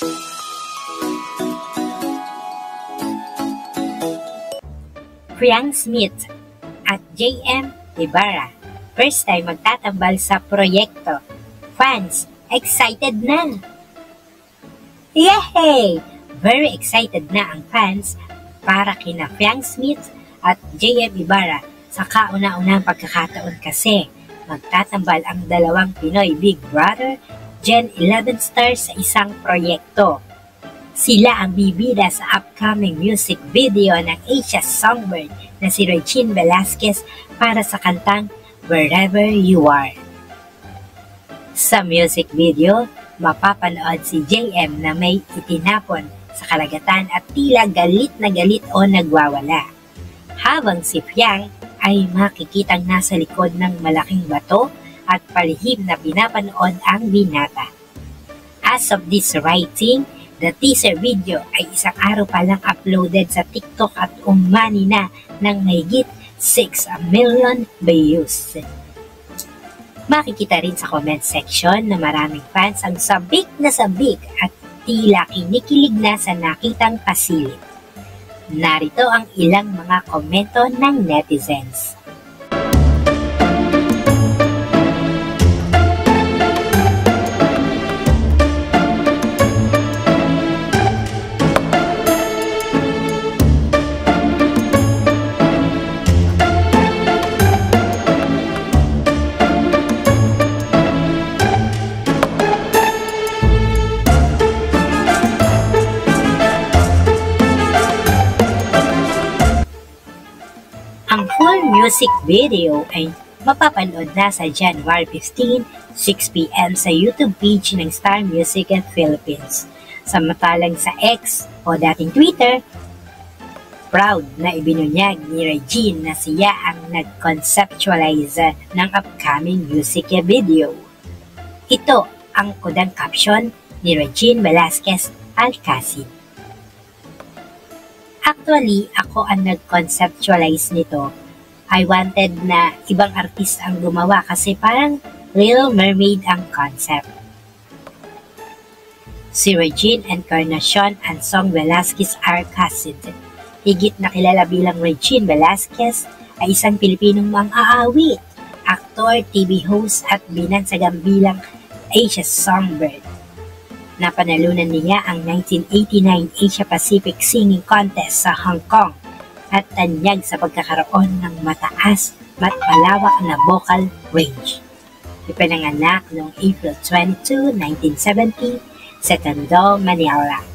Priang Smith at JM Ibarra, first time magtatambal sa proyekto. Fans, excited na! Yay! Very excited na ang fans para kina Priang Smith at JM Ibarra sa kauna-unang pagkakataon kasi magtatambal ang dalawang Pinoy Big Brother Gen 11 stars sa isang proyekto. Sila ang bibida sa upcoming music video ng Asia's Songbird na si Regine Velasquez para sa kantang Wherever You Are. Sa music video, mapapanood si JM na may itinapon sa kalagatan at tila galit na galit o nagwawala. Habang si Priang ay makikitang nasa likod ng malaking bato at palihim na pinapanood ang binata. As of this writing, the teaser video ay isang araw pa lang uploaded sa TikTok at umani na ng mahigit 6 million views. Makikita rin sa comment section na maraming fans ang sabik na sabik at tila kinikilig na sa nakitang pasilip. Narito ang ilang mga komento ng netizens. Ang full music video ay mapapanood na sa January 15, 6 p.m. sa YouTube page ng Star Music and Philippines. Samantalang sa X o dating Twitter, proud na ibinunyag ni Regine na siya ang nag-conceptualize ng upcoming music video. Ito ang kodang caption ni Regine Velasquez Alcacid. Actually, ako ang nag-conceptualize nito. I wanted na ibang artist ang gumawa kasi parang Little Mermaid ang concept. Si Regine Encarnacion Ansong Velasquez Alcacid, higit na kilala bilang Regine Velasquez, ay isang Pilipinong mang-aawit, aktor, TV host at binansagang bilang Asia's Songbird. Napanalunan niya ang 1989 Asia Pacific Singing Contest sa Hong Kong at tanyag sa pagkakaroon ng mataas at malawak na vocal range. Ipinanganak noong April 22, 1970 sa Tondo, Manila.